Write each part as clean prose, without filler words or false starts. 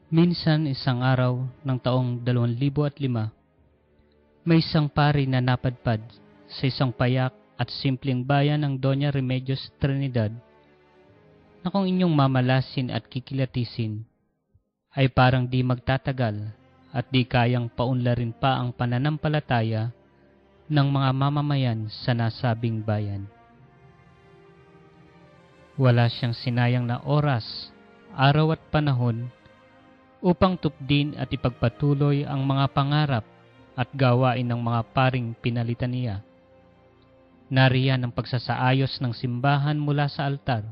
Minsan isang araw ng taong 2005, may isang pari na napadpad sa isang payak at simpleng bayan ng Doña Remedios Trinidad na kung inyong mamalasin at kikilatisin ay parang di magtatagal at di kayang paunlarin pa ang pananampalataya ng mga mamamayan sa nasabing bayan. Wala siyang sinayang na oras, araw at panahon upang tupdin at ipagpatuloy ang mga pangarap at gawain ng mga paring pinalitan niya. Nariyan ang pagsasaayos ng simbahan mula sa altar,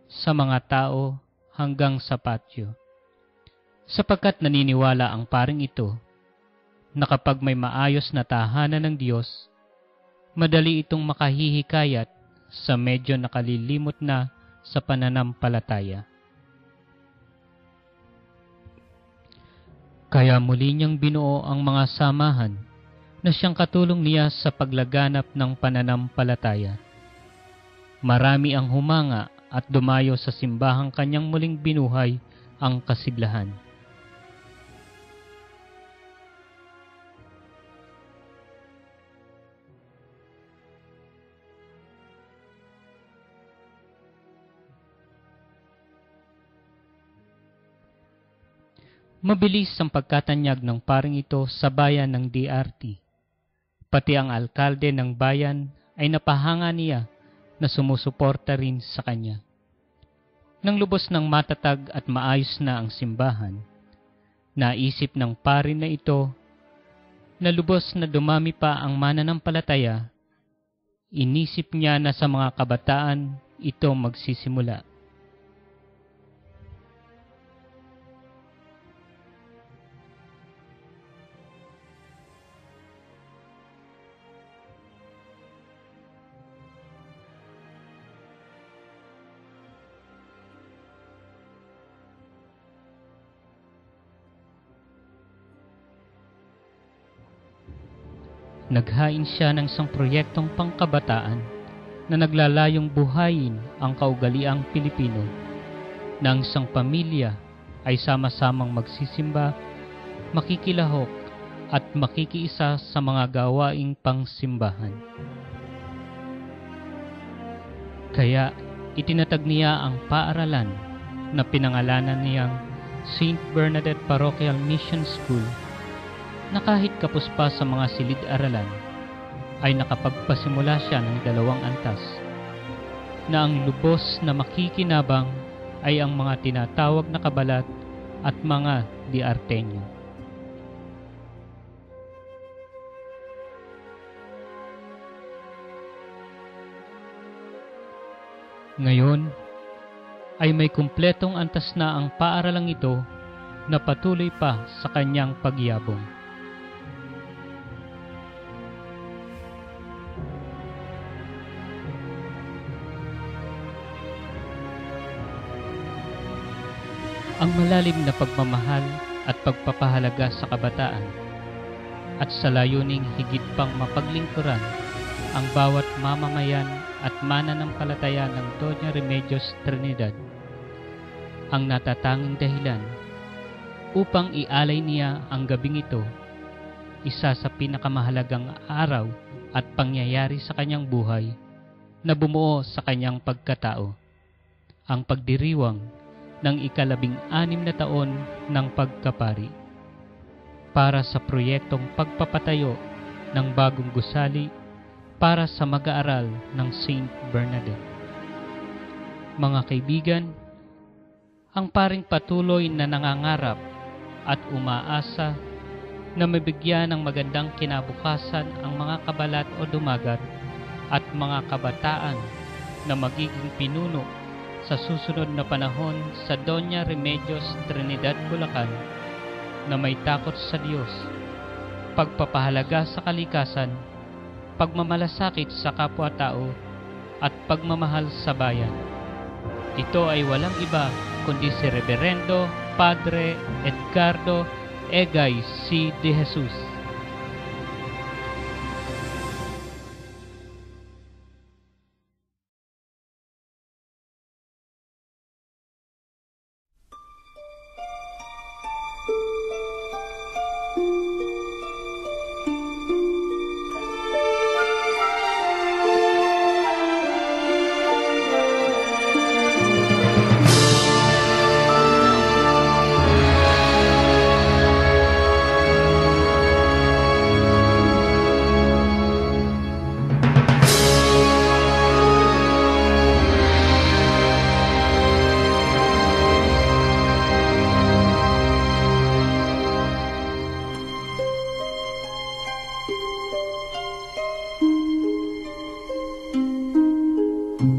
sa mga tao hanggang sa patio. Sapagkat naniniwala ang paring ito na kapag may maayos na tahanan ng Diyos, madali itong makahihikayat sa medyo nakalilimot na sa pananampalataya. Kaya muli niyang binuo ang mga samahan na siyang katulong niya sa paglaganap ng pananampalataya. Marami ang humanga at dumayo sa simbahang kanyang muling binuhay ang kasiglahan. Mabilis ang pagkatanyag ng paring ito sa bayan ng DRT. Pati ang alkalde ng bayan ay napahanga niya na sumusuporta rin sa kanya. Nang lubos ng matatag at maayos na ang simbahan, naisip ng pari na ito na lubos na dumami pa ang mananampalataya. Inisip niya na sa mga kabataan ito magsisimula. Naghain siya ng isang proyektong pangkabataan na naglalayong buhayin ang kaugaliang Pilipino na ang isang pamilya ay sama-samang magsisimba, makikilahok at makikiisa sa mga gawaing pangsimbahan. Kaya itinatag niya ang paaralan na pinangalanan niyang St. Bernadette Parochial Mission School na kahit kapos pa sa mga silid-aralan, ay nakapagpasimula siya ng 2 antas, na ang lubos na makikinabang ay ang mga tinatawag na kabalat at mga diartenyo. Ngayon, ay may kumpletong antas na ang paaralang ito na patuloy pa sa kanyang pagyabong. Ang malalim na pagmamahal at pagpapahalaga sa kabataan at sa layuning higit pang mapaglingkuran ang bawat mamamayan at mananampalataya ng Doña Remedios Trinidad ang natatanging dahilan upang ialay niya ang gabing ito, isa sa pinakamahalagang araw at pangyayari sa kanyang buhay na bumuo sa kanyang pagkatao, ang pagdiriwang ng 16 na taon ng pagkapari para sa proyektong pagpapatayo ng bagong gusali para sa mag-aaral ng St. Bernadette. Mga kaibigan, ang paring patuloy na nangangarap at umaasa na mabigyan ng magandang kinabukasan ang mga kabalat o dumagat at mga kabataan na magiging pinuno sa susunod na panahon sa Doña Remedios Trinidad, Bulacan, na may takot sa Diyos, pagpapahalaga sa kalikasan, pagmamalasakit sa kapwa-tao, at pagmamahal sa bayan. Ito ay walang iba kundi si Reverendo Padre Edgardo Egay C. de Jesus. Ako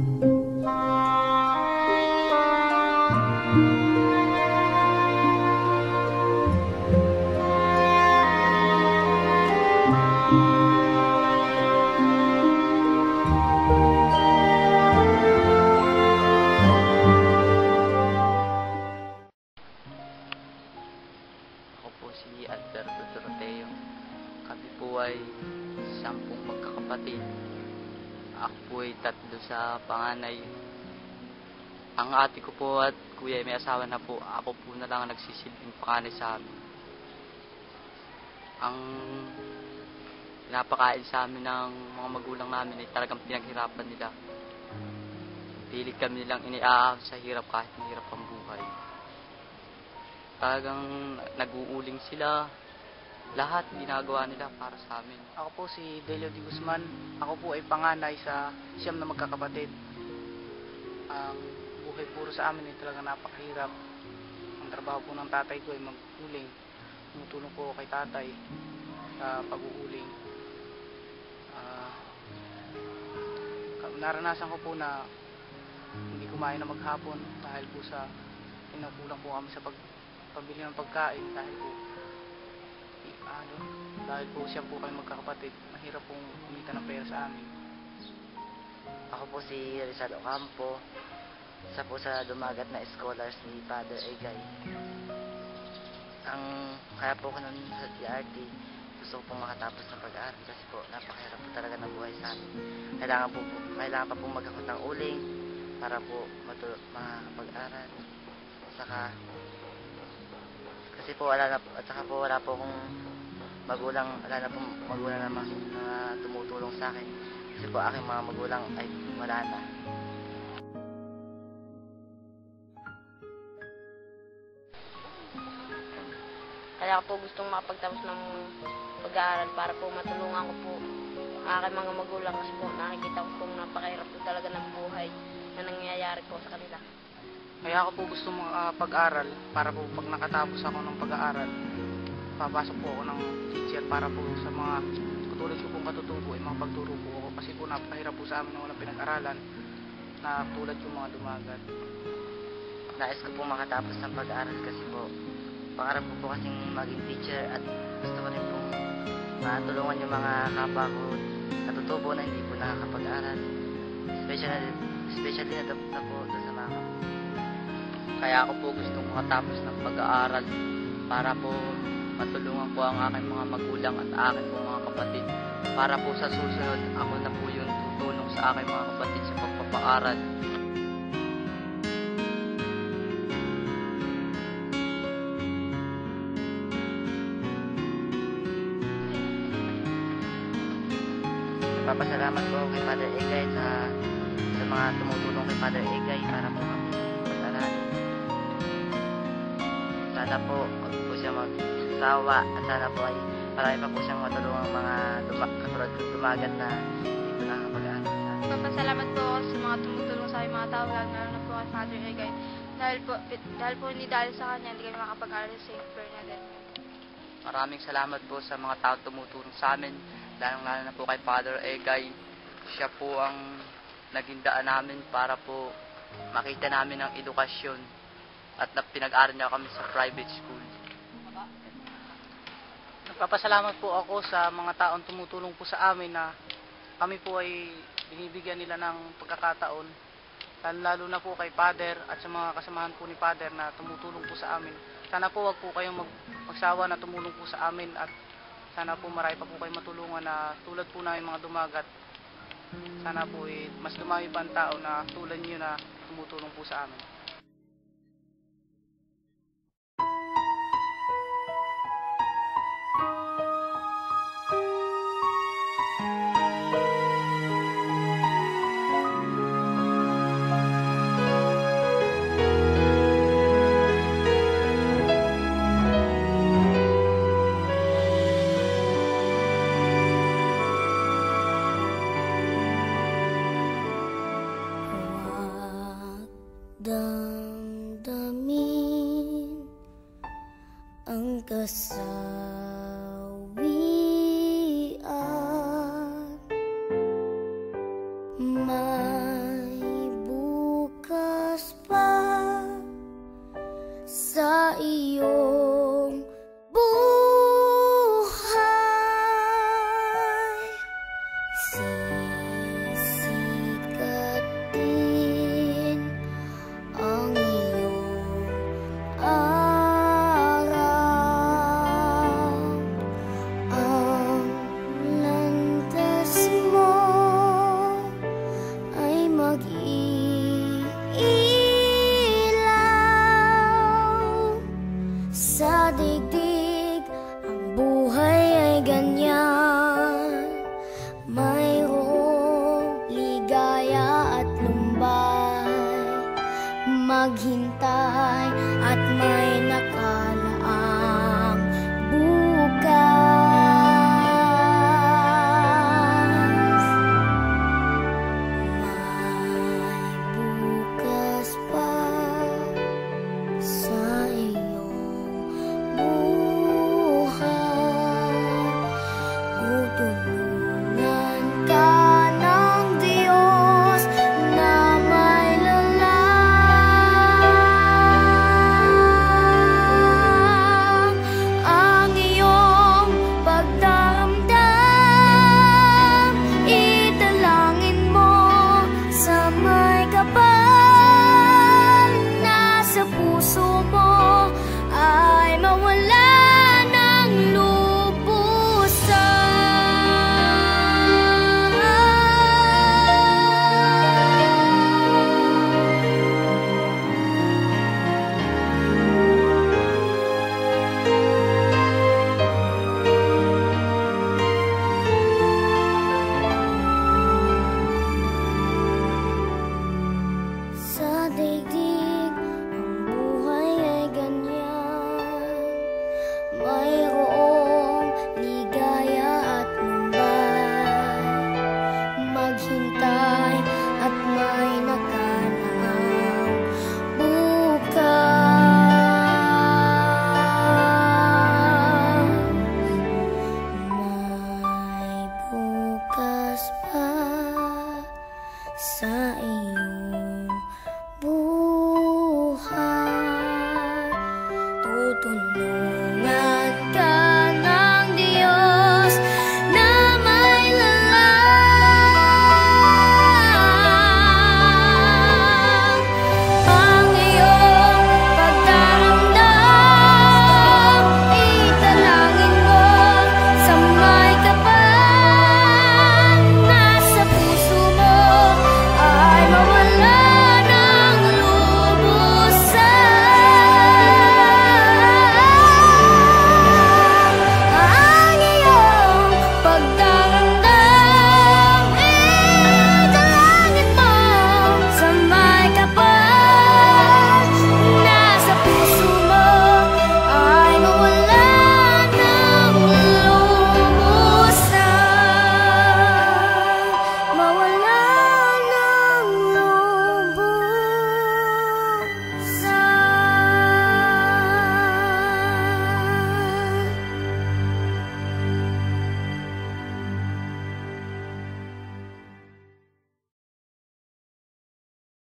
po si Alberto Doroteo. Kami po ay 10 magkakapatid. Ako po ay 3 sa panganay. Ang ate ko po at kuya ay may asawa na po. Ako po na lang ang nagsisilbing panganay sa amin. Ang pinapakain sa amin ng mga magulang namin ay talagang pinaghirapan nila. Pilit kami nilang iniaahon sa hirap kahit mahirap ang buhay. Talagang nag-uuling sila. Lahat ginagawa nila para sa amin. Ako po si Delio Di Guzman. Ako po ay panganay sa 9 na magkakapatid. Ang buhay puro sa amin ay talaga napakahirap. Ang trabaho po ng tatay ko ay mag-uling. Tumutulong po kay tatay sa pag-uuling. Naranasan ko po na hindi kumain na maghapon dahil po sa pinakulang po kami sa pambili ng pagkain dahil po siya po kami magkakapatid, mahirap pong kumita ng pera sa amin. Ako po si Rizal Ocampo, isa po sa dumagat na scholars ni Father Egay. Kaya po ko nun sa DRT, gusto ko pong makatapos ng pag-aaral kasi po napakahirap po talaga ng buhay sa amin. Kailangan pa po magkakot ng uling para po makapag-aral. Kasi po wala po akong magulang naman na tumutulong sa akin. Kasi po aking mga magulang ay wala na. Kaya ako po gustong makapagtapos ng pag-aaral para po matulungan ko po ang aking mga magulang kasi po nakikita ko pong napakahirap po talaga ng buhay na nangyayari po sa kanila. Kaya ako po gusto makapag-aral para po pag nakatapos ako ng pag-aaral, papasok po ako ng teacher para po sa mga katulad ko pong katutubo ay makapagturo po ako kasi po napakahirap po sa amin na walang pinag-aralan na tulad yung mga dumagat. Nais ko po makatapos ng pag-aaral kasi po pangarap ko po kasing maging teacher at gusto ko rin pong matulungan yung mga kapwa ko katutubo na hindi po nakakapag-aral. Especially na po doon sa mga Kaya ako po gustong makatapos ng pag-aaral para po matulungan ko ang aking mga magulang at aking po mga kapatid. Para po sa susunod, ako na po yung tutulong sa aking mga kapatid sa pagpapaaral. Papasalamat po kay Father Egay sa mga tumutulong kay Father Egay para po kami mag-aralin. Sana po huwag po siya magsawa at sana po ay marami pa po siyang matulungang mga katulad ko dumagat na hindi po nakakapag-aaral sa akin. Papasalamat po ako sa mga tumutulong sa aking mga tao, lalo na po kay Father Egay. Dahil po hindi dahil sa kanya, hindi kami makapag-aaral sa St. Bernadette. Maraming salamat po sa mga tao tumutulong sa amin, lalo na po kay Father Egay. Siya po ang naging daan namin para po makita namin ang edukasyon at pinag-aral niya kami sa private school. Nagpapasalamat po ako sa mga taong tumutulong po sa amin na kami po ay binibigyan nila ng pagkakataon, lalo na po kay Father at sa mga kasamahan po ni Father na tumutulong po sa amin. Sana po wag po kayong magsawa na tumulong po sa amin at sana po marami pa po kayong matulungan na tulad po namin mga dumagat. Sana po mas dumami pa ang tao na tulad niyo na tumutulong po sa amin. Damdamin ang kasawian, may mag-iilaw sa digdig. Ang buhay ay ganyan, mayroong ligaya at lumbay, maghintay at may nakalaang bukas. Mayroong ligaya at lumbay, maghintay at may nakalaang bukas. May bukas pa sa iyo.